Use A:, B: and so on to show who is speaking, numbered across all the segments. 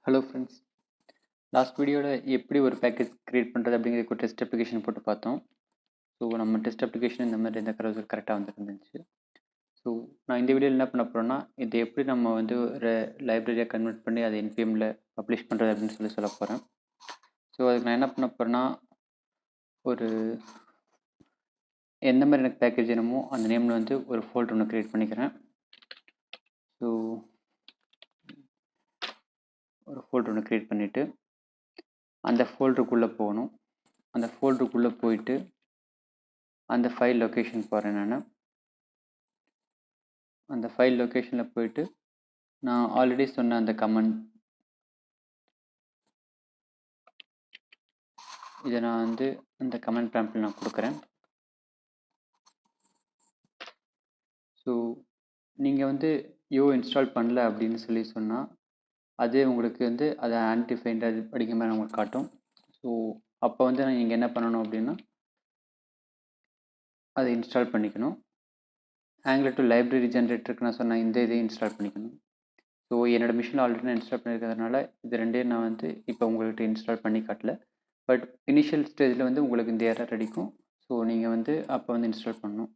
A: Hello friends, last வீடியோவில் எப்படி ஒரு பேக்கேஜ் க்ரியேட் பண்ணுறது அப்படிங்கிறதுக்கு ஒரு டெஸ்ட் அப்ளிகேஷன் போட்டு பார்த்தோம். ஸோ நம்ம டெஸ்ட் அப்ளிகேஷன் இந்த மாதிரி இந்த கரெக்டாக வந்துருந்துச்சு. ஸோ நான் இந்த வீடியோவில் என்ன பண்ண போகிறேன்னா, இதை எப்படி நம்ம வந்து ஒரு லைப்ரரியாக கன்வெர்ட் பண்ணி அதை NPMல பப்ளிஷ் பண்ணுறது அப்படின்னு சொல்ல போகிறேன். ஸோ அதுக்கு நான் என்ன பண்ண போகிறேன்னா, ஒரு எந்த மாதிரி எனக்கு பேக்கேஜ் வேணுமோ அந்த நேமில் வந்து ஒரு ஃபோல்டர் ஒன்று க்ரியேட் பண்ணிக்கிறேன். ஸோ ஒரு ஃபோல்டர் ஒன்று க்ரியேட் பண்ணிவிட்டு அந்த ஃபோல்டருக்குள்ளே போகணும். அந்த ஃபோல்டருக்குள்ளே போயிட்டு அந்த ஃபைல் லொக்கேஷன் போகிறேன். நான் அந்த ஃபைல் லொக்கேஷனில் போயிட்டு நான் ஆல்ரெடி சொன்ன அந்த கமெண்ட் இதை நான் வந்து அந்த கமெண்ட் ப்ராம்ப்டில் நான் கொடுக்குறேன். ஸோ நீங்கள் வந்து இன்ஸ்டால் பண்ணல அப்படின்னு சொன்னால் அது உங்களுக்கு வந்து அதை ஆன்டிஃபைண்ட் அது படிக்கிற மாதிரி உங்களுக்கு காட்டும். ஸோ அப்போ வந்து நீங்கள் என்ன பண்ணணும் அப்படின்னா, அதை இன்ஸ்டால் பண்ணிக்கணும். ஆங்குலர் டு லைப்ரரி ஜென்ரேட்டருக்கு நான் சொன்ன இந்த இதை இன்ஸ்டால் பண்ணிக்கணும். ஸோ என்னோடய மிஷினில் ஆல்ரெடி நான் இன்ஸ்டால் பண்ணியிருக்கிறதுனால இது ரெண்டையும் நான் வந்து இப்போ உங்கள்கிட்ட இன்ஸ்டால் பண்ணி காட்டல. பட் இனிஷியல் ஸ்டேஜில் வந்து உங்களுக்கு இந்த எரர் அடிக்கும். ஸோ நீங்கள் வந்து அப்போ வந்து இன்ஸ்டால் பண்ணணும்.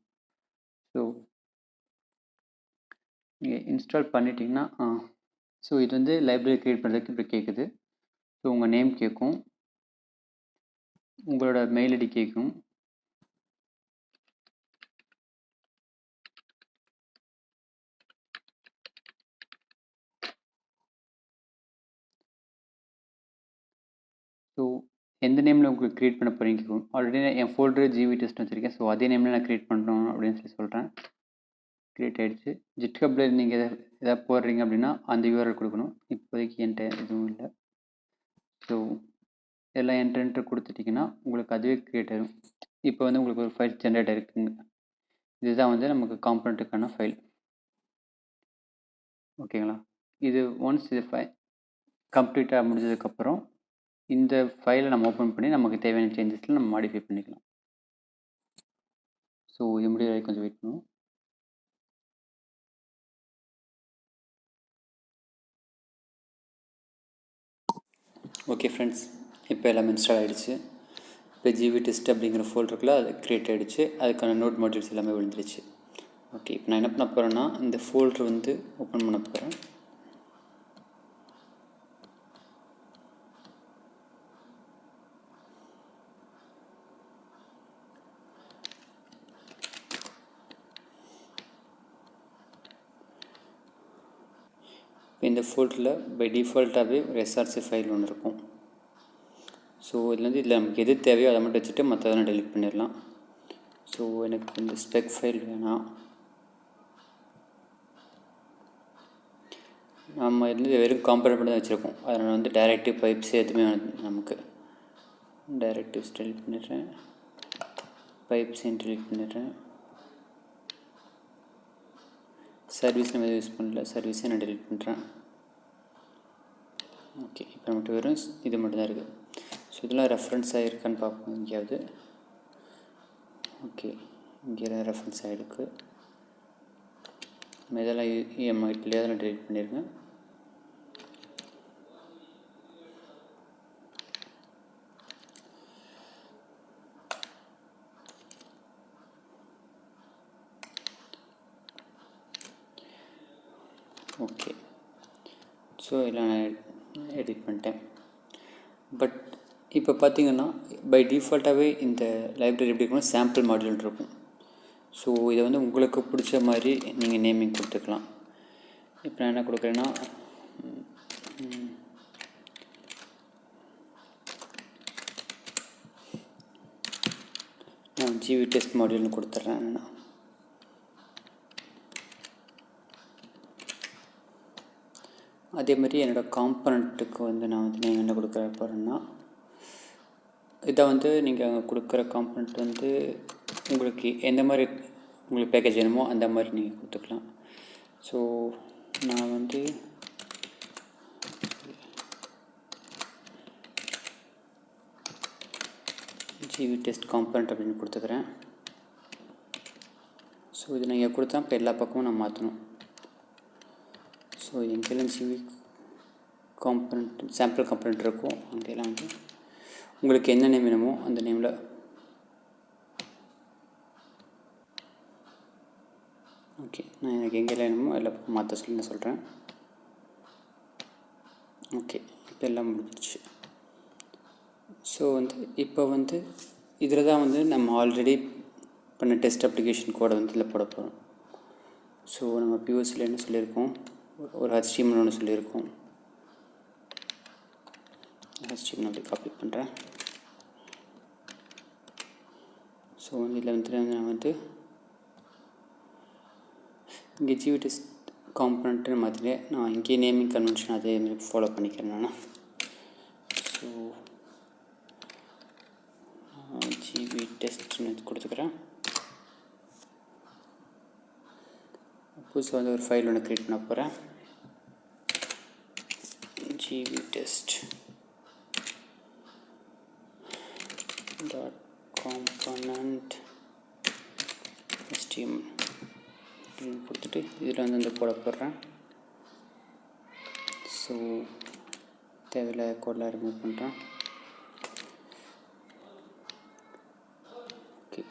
A: ஸோ நீங்கள் இன்ஸ்டால் பண்ணிட்டீங்கன்னா ஸோ இது வந்து லைப்ரரி க்ரியேட் பண்ணுறதுக்கு இப்படி கேட்குது. ஸோ உங்கள் நேம் கேட்கும், உங்களோட மெயில் ஐடி கேட்கும், ஸோ எந்த நேமில் உங்களுக்கு க்ரியேட் பண்ண போகிறீங்க கேட்கும். ஆல்ரெடி என் ஃபோல்டரு ஜிவி டெஸ்ட் வச்சுருக்கேன். ஸோ அதே நேமில் நான் க்ரியேட் பண்ணணும் அப்படின்னு சொல்கிறேன். க்ரியேட் ஆகிடுச்சு. ஜிட்ஹப்பில் நீங்கள் எதாவது போடுறீங்க அப்படின்னா அந்த யூஆர்எல் கொடுக்கணும். இப்போதைக்கு என்கிட்ட எதுவும் இல்லை. ஸோ எல்லாம் என்ட்ரு கொடுத்துட்டிங்கன்னா உங்களுக்கு அதுவே க்ரியேட் ஆகிடும். இப்போ வந்து உங்களுக்கு ஒரு ஃபைல் ஜென்ரேட் ஆகிருக்குங்க. இதுதான் வந்து நமக்கு காம்பனண்ட்டுக்கான ஃபைல். ஓகேங்களா? இது ஒன்ஸ் இது கம்ப்ளீட்டாக முடிஞ்சதுக்கப்புறம் இந்த ஃபைலை நம்ம ஓப்பன் பண்ணி நமக்கு தேவையான சேஞ்சஸில் நம்ம மாடிஃபை பண்ணிக்கலாம். ஸோ இது முடிய வரைக்கும் கொஞ்சம் வெயிட் பண்ணுவோம். ஓகே ஃப்ரெண்ட்ஸ், இப்போ எல்லாமே இன்ஸ்டால் ஆகிடுச்சு. இப்போ ஜிவி டெஸ்ட் அப்படிங்கிற ஃபோல்டருக்குள்ள அது க்ரியேட் ஆகிடுச்சு. அதுக்கான நோட் மாடியூல்ஸ் எல்லாமே விழுந்துருச்சு. ஓகே, இப்போ நான் என்ன பண்ண போகிறேன்னா இந்த ஃபோல்டர் வந்து ஓப்பன் பண்ண போகிறேன். இப்போ இந்த ஃபோல்டரில் பை டிஃபால்ட்டாகவே ஒரு எஸ்ஆர்சி ஃபைல் ஒன்று இருக்கும். ஸோ இதில் நமக்கு எது தேவையோ அதை மட்டும் வச்சுட்டு மற்றதெல்லாம் டெலிட் பண்ணிடலாம். ஸோ எனக்கு இந்த ஸ்பெக் ஃபைல் வேணாம். நம்ம இதில் வெறும் காம்பனண்ட் மட்டும் தான் வச்சுருக்கோம். அதனால் வந்து டைரக்டிவ் பைப்ஸ் எதுவுமே நமக்கு டைரக்டிவ்ஸ் டெலிட் பண்ணிடுறேன், பைப்ஸையும் டெலிட் பண்ணிடுறேன். சர்வீஸ் நம்ம எதுவும் யூஸ் பண்ணல, சர்வீஸை நான் டெலிட் பண்ணுறேன். ஓகே, இப்போ மட்டும் வெறும் இது மட்டும் தான் இருக்குது. ஸோ இதெல்லாம் ரெஃபரன்ஸ் ஆகிருக்கான்னு பார்ப்போம் எங்கேயாவது. ஓகே, இங்கே ரெஃபரன்ஸ் ஆகிருக்கு. நம்ம இதெல்லாம் இல்லையா அதெல்லாம் டெலிட் பண்ணியிருக்கேன். ஓகே, ஸோ இதெல்லாம் நான் எடிட் பண்ணிட்டேன். பட் இப்போ பார்த்தீங்கன்னா பை டிஃபால்ட்டாகவே இந்த லைப்ரரி எப்படி இருக்கணும், சாம்பிள் மாடியூல் இருக்கும். ஸோ இதை வந்து உங்களுக்கு பிடிச்ச மாதிரி நீங்கள் நேமிங் கொடுத்துக்கலாம். இப்போ நான் என்ன கொடுக்குறேன்னா நான் ஜிவி டெஸ்ட் மாடியூல்னு கொடுத்துட்றேன். அதே மாதிரி என்னோடய காம்பனண்ட்டுக்கு வந்து நான் வந்து நீங்கள் என்ன கொடுக்குற போகிறேன்னா, இதை வந்து நீங்கள் அங்கே கொடுக்குற காம்பனண்ட் வந்து உங்களுக்கு எந்த மாதிரி உங்களுக்கு பேக்கேஜ் வேணுமோ அந்த மாதிரி நீங்கள் கொடுத்துக்கலாம். ஸோ நான் வந்து ஜிவி டெஸ்ட் காம்பனண்ட் அப்படின்னு கொடுத்துக்கிறேன். ஸோ இது நீங்கள் கொடுத்தா இப்போ எல்லா பக்கமும் நான் மாற்றணும். ஸோ எங்கெல்லாம் ஜிவி காம்பனண்ட் சாம்பிள் காம்பனண்ட் இருக்கும். அங்கெல்லாம் வந்து உங்களுக்கு என்ன நேம் வேணுமோ அந்த நேமில் ஓகே. நான் எனக்கு எங்கெல்லாம் வேணுமோ அதில் மாற்ற சொல்லி நான் சொல்கிறேன். ஓகே, இப்போ எல்லாம் முடிஞ்சிடுச்சு. ஸோ வந்து இப்போ வந்து இதில் தான் வந்து நம்ம ஆல்ரெடி பண்ண டெஸ்ட் அப்ளிகேஷன் கோடை வந்து இதில் போட போகிறோம். ஸோ நம்ம பியூஎஸ்சியில் என்ன சொல்லியிருக்கோம், ஒரு HTML ஒன்று சொல்லியிருக்கோம். HTML அப்படி காப்பி பண்ணுறேன். ஸோ வந்து இதில் வந்து நான் வந்து இங்கே ஜிவி டெஸ்ட் காம்பனண்ட்டுன்னு மாற்றிட்டேன். நான் இங்கே நேமிங் கன்வென்ஷன் அதே மாதிரி ஃபாலோ பண்ணிக்கிறேன் நான். ஸோ ஜிவி டெஸ்ட்னு கொடுத்துக்கிறேன். புதுசாக வந்து ஒரு ஃபைல் ஒன்று க்ரியேட் பண்ண போகிறேன். G V test dot component HTML அப்படின்னு கொடுத்துட்டு இதில் வந்து இந்த கோடை போடுறேன். ஸோ தேவையில்லாத கோடெலாம் ரிமூவ் பண்ணுறேன். ஓகே,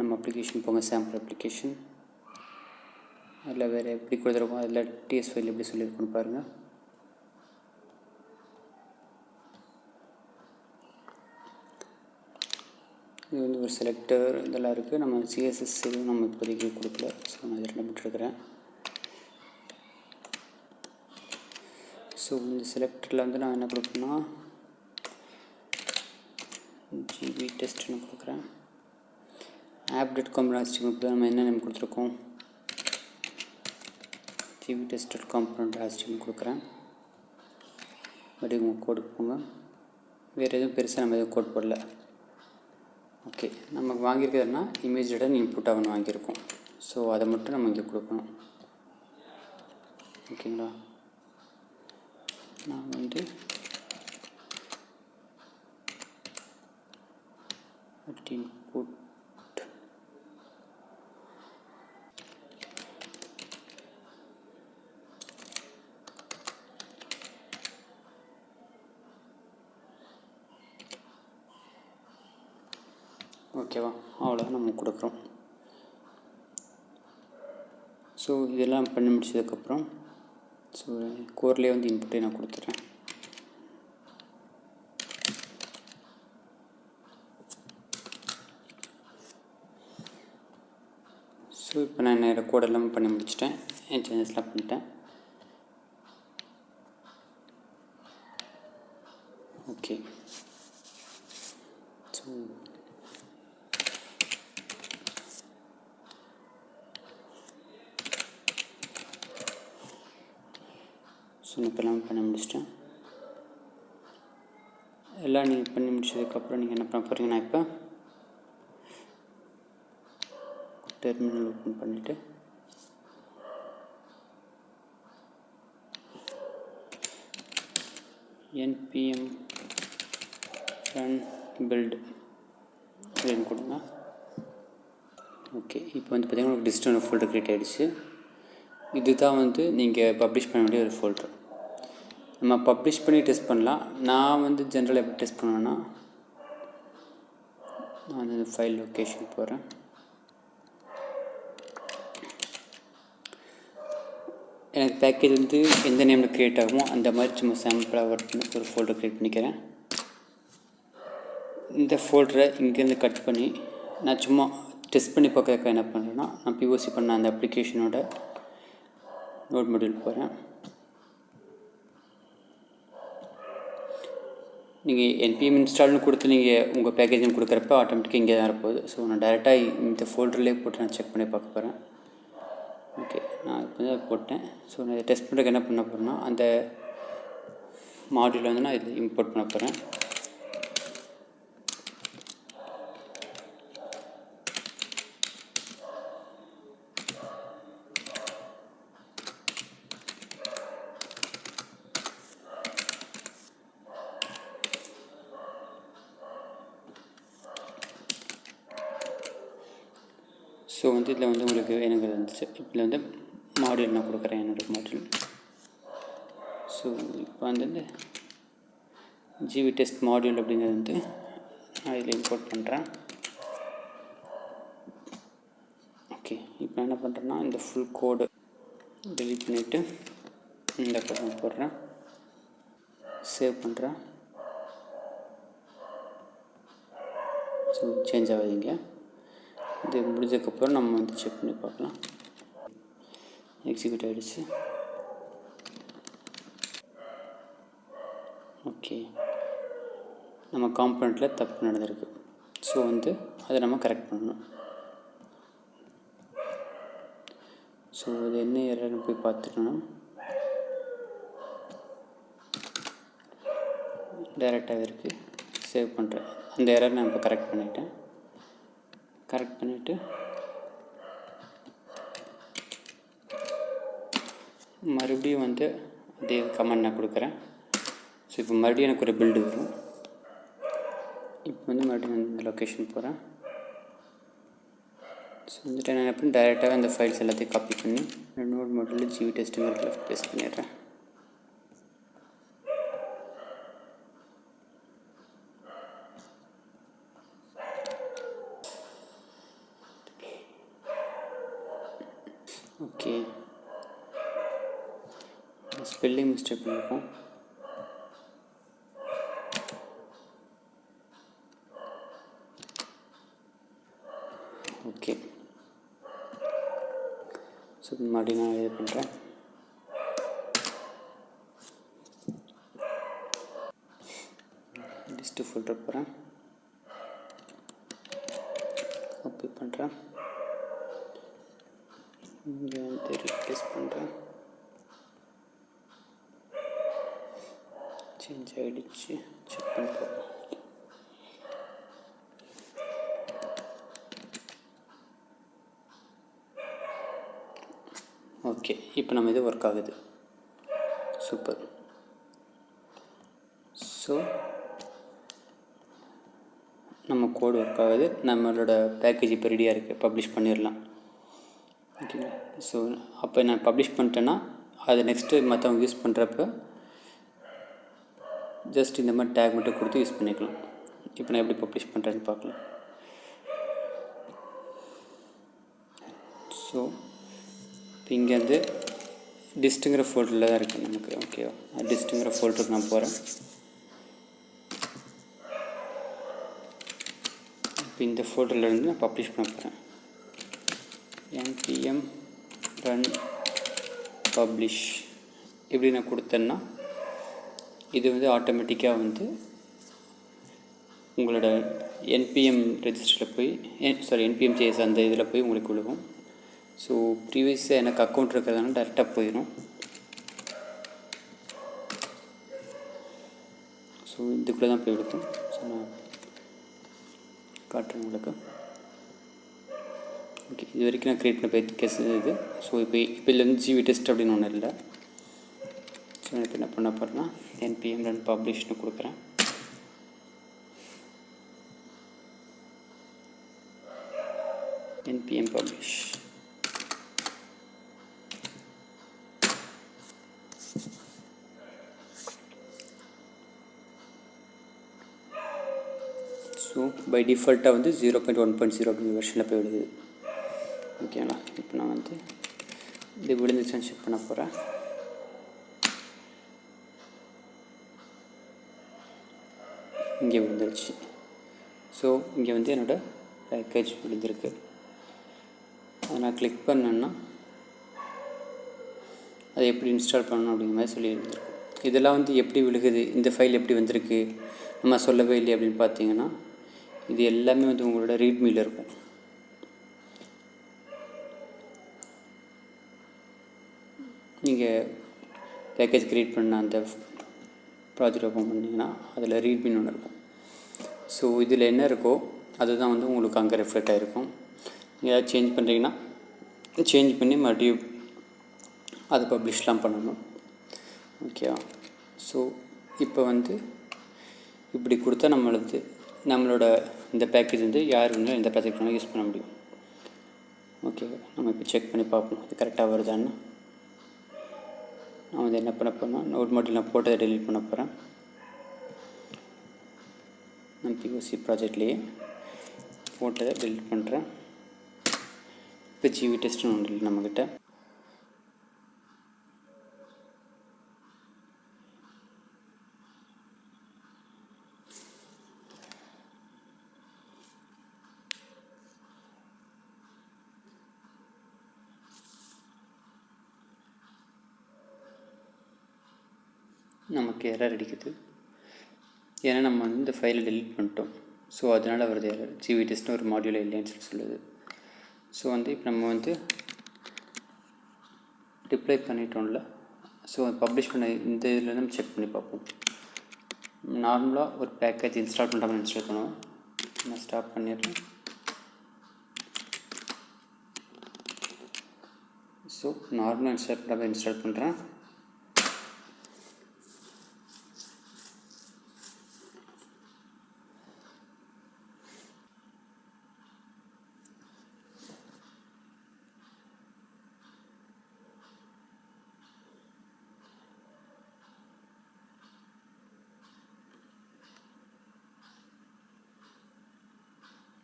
A: நம்ம அப்ளிகேஷன் போங்க, சாம்பிள் அப்ளிகேஷன். அதில் வேறு எப்படி கொடுத்துருக்கோம், அதில் டிஎஸ் ஃபைல் எப்படி சொல்லியிருக்கோன்னு பாருங்கள். இது வந்து ஒரு செலக்டர் இதெல்லாம் இருக்குது. நம்ம CSS எதுவும் நம்ம இப்போதைக்கு கொடுக்கல. ஸோ நான் இதில் விட்டுருக்கிறேன். ஸோ இந்த செலக்டரில் வந்து நான் என்ன கொடுப்பேன்னா ஜிவி டெஸ்ட்னு கொடுக்குறேன். app.com HTML நம்ம என்ன நேம் கொடுத்துருக்கோம், ஜிவி டெஸ்ட் காம்பனண்ட் HTML கொடுக்குறேன். மறுபடியும் கோடு போங்க. வேறு எதுவும் பெருசாக நம்ம எதுவும் கோட் போடல. ஓகே, நமக்கு வாங்கியிருக்கிறதுனா இமேஜ் டேட்டா இன்புட் ஆகணும் வாங்கியிருக்கோம். ஸோ அதை மட்டும் நம்ம இங்கே கொடுக்கணும். ஓகேங்களா, நான் வந்து இன்புட் ஓகேவா, அவ்வளோதான் நம்ம கொடுக்குறோம். ஸோ இதெல்லாம் பண்ணி முடிச்சதுக்கப்புறம் ஸோ கோர்லேயே வந்து இன்புட்டே நான் கொடுத்துட்றேன். ஸோ இப்போ நான் என்னோட கோடெல்லாம் பண்ணி முடிச்சிட்டேன், என் சேஞ்சஸ்லாம் பண்ணிட்டேன். ஓகே, ஸோ இப்போ எல்லாம் பண்ணி முடிச்சிட்டேன். எல்லாம் நீங்கள் பண்ணி முடிச்சதுக்கப்புறம் நீங்கள் என்ன பண்ண போகிறீங்கன்னா, இப்போ டெர்மினல் ஓப்பன் பண்ணிவிட்டு NPM run build அப்படின்னு கொடுங்க. ஓகே, இப்போ வந்து பார்த்திங்கன்னா உங்களுக்கு டிஸ்டன்ஸ் ஃபோல்டர் க்ரியேட் ஆகிடுச்சு. இது தான் வந்து நீங்கள் பப்ளிஷ் பண்ண வேண்டிய ஒரு ஃபோல்டர். நம்ம பப்ளிஷ் பண்ணி டெஸ்ட் பண்ணலாம். நான் வந்து ஜென்ரலாக எப்படி டெஸ்ட் பண்ணுவேன்னா, நான் வந்து ஃபைல் லொக்கேஷன் போகிறேன். எனக்கு பேக்கேஜ் வந்து எந்த நேமில் க்ரியேட் ஆகுமோ அந்த மாதிரி சும்மா சாம்பிளாக ஒரு ஃபோல்டர் க்ரியேட் பண்ணிக்கிறேன். இந்த ஃபோல்டரை இங்கேருந்து கட் பண்ணி நான் சும்மா டெஸ்ட் பண்ணி பார்க்கறதுக்கு என்ன பண்ணுறேன்னா, நான் POC பண்ண அந்த அப்ளிகேஷனோட நோட் மாடியூல் போகிறேன். நீங்கள் NPM இன்ஸ்டால்னு கொடுத்து நீங்கள் உங்கள் பேக்கேஜும் கொடுக்குறப்ப ஆட்டோமேட்டிக்காக இங்கே தான் இருப்போகுது. ஸோ நான் டைரெக்டாக இந்த ஃபோல்டர்லேயே போட்டு நான் செக் பண்ணி பார்க்க போகிறேன். ஓகே, நான் இப்போ தான் போட்டேன். ஸோ நான் இதை டெஸ்ட் பண்ணுறதுக்கு என்ன பண்ண போகிறேன்னா, அந்த மாடியூலை வந்து நான் இதில் இம்போர்ட் பண்ண போகிறேன். ஸோ வந்து இதில் வந்து உங்களுக்கு எனக்கு வந்துச்சு. இதில் வந்து மாடியூல் நான் கொடுக்குறேன், என்னோடய மாடியூல். ஸோ இப்போ வந்து ஜிவி டெஸ்ட் மாடியூல் அப்படிங்கிறது வந்து நான் இதில் இம்போர்ட் பண்ணுறேன். ஓகே, இப்போ என்ன பண்ணுறேன்னா இந்த ஃபுல் கோடு டெலீட் பண்ணிவிட்டு இந்த கோடு போடுறேன், சேவ் பண்ணுறேன். ஸோ சேஞ்ச் ஆகாதீங்க. இது முடிஞ்சதுக்கப்புறம் நம்ம வந்து செக் பண்ணி பார்க்கலாம். எக்ஸிக்யூட் ஆகிடுச்சு. ஓகே, நம்ம காம்பனண்ட்டில் தப்பு நடந்திருக்கு. ஸோ வந்து அதை நம்ம கரெக்ட் பண்ணணும். ஸோ அது என்ன எரர்னு போய் பார்த்துட்டோன்னா டைரெக்டாக இருக்குது. சேவ் பண்ணுறேன். அந்த எரர் நான் இப்போ கரெக்ட் பண்ணிவிட்டேன். கரெக்ட் பண்ணிவிட்டு மறுபடியும் வந்து அதே கமெண்ட் நான் கொடுக்குறேன். ஸோ இப்போ மறுபடியும் எனக்கு ஒரு பில்டு வரும். இப்போ வந்து மறுபடியும் வந்து இந்த லொக்கேஷன் போகிறேன். ஸோ வந்துட்டு நான் எப்படி டைரெக்டாக அந்த ஃபைல்ஸ் எல்லாத்தையும் காப்பி பண்ணி நோட் மாடியூலில் ஜிவி டெஸ்ட்டுங்கிறதுல பேஸ்ட் பண்ணிடுறேன். ஓகே, ஸ்பெல்லிங் மிஸ்டேக் பண்ணியிருக்கோம். ஓகே, ஸோ மறுபடியும் நான் இது பண்ணுறேன். லிஸ்ட்டு ஃபோல்டர் போகிறேன், காப்பி பண்ணுறேன், இங்கே வந்து ரீப்ளேஸ் பண்ணுறேன். சேஞ்ச் ஆகிடுச்சு, செக் பண்ணி பார்ப்போம். ஓகே, இப்போ நம்ம இது ஒர்க் ஆகுது. சூப்பர். ஸோ நம்ம கோடு ஒர்க் ஆகுது. நம்மளோட பேக்கேஜ் இப்போ ரெடியாக இருக்குது, பப்ளிஷ் பண்ணிடலாம். ஓகேங்களா? ஸோ அப்போ நான் பப்ளிஷ் பண்ணிட்டேன்னா அதை நெக்ஸ்ட்டு மற்றவங்க யூஸ் பண்ணுறப்ப ஜஸ்ட் இந்த மாதிரி டேக் மட்டும் கொடுத்து யூஸ் பண்ணிக்கலாம். இப்போ நான் எப்படி பப்ளிஷ் பண்ணுறேன்னு பார்க்கலாம். ஸோ இப்போ இங்கேருந்து டிஸ்ட்டுங்கிற ஃபோல்டரில் தான் இருக்குது நமக்கு. ஓகேவா? டிஸ்ட்டுங்கிற ஃபோல்டருக்கு நான் போகிறேன். இப்போ இந்த ஃபோல்டர்லேருந்து நான் பப்ளிஷ் பண்ண போகிறேன். NPM run publish இப்படி நான் கொடுத்தேன்னா இது வந்து ஆட்டோமேட்டிக்காக வந்து உங்களோட NPM ரெஜிஸ்டரில் போய் NPM JS அந்த இதில் போய் உங்களுக்கு விழுகும். ஸோ ப்ரீவியஸாக எனக்கு அக்கௌண்ட் இருக்கிறதுனால டேரெக்டாக போயிடும். ஸோ இதுக்குள்ளே தான் போய் விடுக்கும். ஸோ நான் காட்டுறேன் உங்களுக்கு. ஓகே, இது வரைக்கும் நான் க்ரியேட் பண்ண கேஸ் இது. ஸோ இப்போ இதில் வந்து ஜிவி டெஸ்ட் அப்படின்னு ஒன்றும் இல்லை. ஸோ நான் இப்போ என்ன பண்ண போகிறேன்னா NPM run publishன்னு கொடுக்குறேன். NPM publish. ஸோ பை டிஃபால்ட்டாக வந்து 0.1.0 அப்படிங்கிற வெர்ஷனில் போய் விடுது. ஓகேங்களா? இப்போ நான் வந்து இது விழுந்துச்சுன்னு செக் பண்ண போகிறேன். இங்கே விழுந்துருச்சு. ஸோ இங்கே வந்து என்னோடய பேக்கேஜ் விழுந்திருக்கு. அதை நான் கிளிக் பண்ணேன்னா அதை எப்படி இன்ஸ்டால் பண்ணணும் அப்படிங்கிற மாதிரி சொல்லி இருந்திருக்கும். இதெல்லாம் வந்து எப்படி விழுகுது, இந்த ஃபைல் எப்படி வந்திருக்கு நம்ம சொல்லவே இல்லை அப்படின்னு பார்த்தீங்கன்னா இது எல்லாமே வந்து உங்களோட ரீட்மியில் இருக்கும். நீங்கள் பேக்கேஜ் க்ரியேட் பண்ண அந்த ப்ராஜெக்ட் ஓப்பன் பண்ணிங்கன்னா அதில் ரீட்மின்னு ஒன்று இருக்கும். ஸோ இதில் என்ன இருக்கோ அதுதான் வந்து உங்களுக்கு அங்கே ரெஃப்ளெக்ட் ஆகிருக்கும். நீங்கள் ஏதாவது சேஞ்ச் பண்ணுறீங்கன்னா சேஞ்ச் பண்ணி மறுபடியும் அதை பப்ளிஷ்லாம் பண்ணணும். ஓகேவா? ஸோ இப்போ வந்து இப்படி கொடுத்தா நம்மளோட இந்த பேக்கேஜ் வந்து யார் வேணாலும் எந்த ப்ராஜெக்ட் வேணாலும் யூஸ் பண்ண முடியும். ஓகே, நம்ம இப்போ செக் பண்ணி பார்ப்போம் இது கரெக்டாக வருதான்னு. நான் வந்து என்ன பண்ண போகிறேன்னா நோட் மாடியூல் நான் போட்டதை டெலீட் பண்ண போகிறேன். நான் பிஓசி ப்ராஜெக்ட்லேயே போட்டதை டெலீட் பண்ணுறேன். இப்போ ஜிவி டெஸ்ட்னு ஒன்று இல்லை நம்மக்கிட்ட. நமக்கு எரர் அடிக்குது, ஏன்னா நம்ம வந்து இந்த ஃபைலை டெலீட் பண்ணிட்டோம். ஸோ அதனால் வருது எரர். ஜிவி டெஸ்ட்னு ஒரு மாடியூல் இல்லைன்னு சொல்லுது. ஸோ வந்து இப்போ நம்ம வந்து டிப்ளை பண்ணிட்டோம்ல, ஸோ பப்ளிஷ் பண்ண இந்த இதில் நம்ம செக் பண்ணி பார்ப்போம். நார்மலாக ஒரு பேக்கேஜ் இன்ஸ்டால் பண்ணுறாமல் இன்ஸ்டால் பண்ணுவோம். நான் ஸ்டாப் பண்ணிடுறேன். ஸோ நார்மலாக இன்ஸ்டால் பண்ணுறாமல் இன்ஸ்டால் பண்ணுறேன்.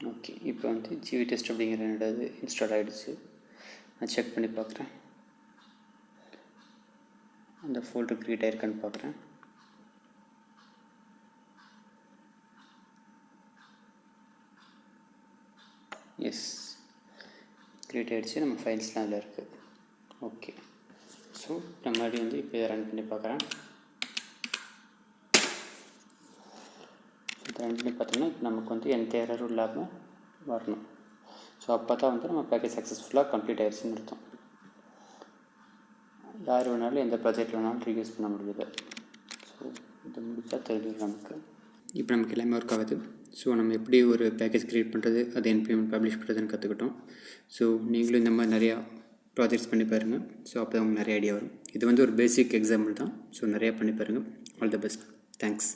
A: ஓகே, இப்போ வந்து ஜிவி டெஸ்ட் அப்படிங்கிற என்னோடது இன்ஸ்டால் ஆகிடுச்சு. நான் செக் பண்ணி பார்க்குறேன், அந்த ஃபோல்டர் க்ரியேட் ஆகிருக்கான்னு பார்க்குறேன். எஸ், க்ரியேட் ஆகிடுச்சு. நம்ம ஃபைல்ஸ்லாம் அதில் இருக்குது. ஓகே, ஸோ நம்ம மறுபடியும் வந்து இப்போ இதை ரன் பண்ணி பார்க்குறேன். ரன் பண்ணி பார்த்தோம்னா இப்போ நமக்கு வந்து எந்த எரரும் இல்லாமல் வரணும். ஸோ அப்போ தான் வந்து நம்ம பேக்கேஜ் சக்ஸஸ்ஃபுல்லாக கம்ப்ளீட் ஆகிடுச்சுன்னு அர்த்தம். யார் வேணாலும் எந்த ப்ராஜெக்ட் வேணாலும் ரீயூஸ் பண்ண முடியுது. ஸோ இது முடித்தா தெரியும் நமக்கு. இப்போ நமக்கு எல்லாமே ஒர்க் ஆகுது. ஸோ நம்ம எப்படி ஒரு பேக்கேஜ் க்ரியேட் பண்ணுறது, அது NPM பப்ளிஷ் பண்ணுறதுன்னு கற்றுக்கிட்டோம். ஸோ நீங்களும் இந்த மாதிரி நிறையா ப்ராஜெக்ட்ஸ் பண்ணி பாருங்கள். ஸோ அப்போ தான் உங்களுக்கு நிறைய ஐடியா வரும். இது வந்து ஒரு பேசிக் எக்ஸாம்பிள் தான். ஸோ நிறையா பண்ணி பாருங்கள். All the best. தேங்க்ஸ்.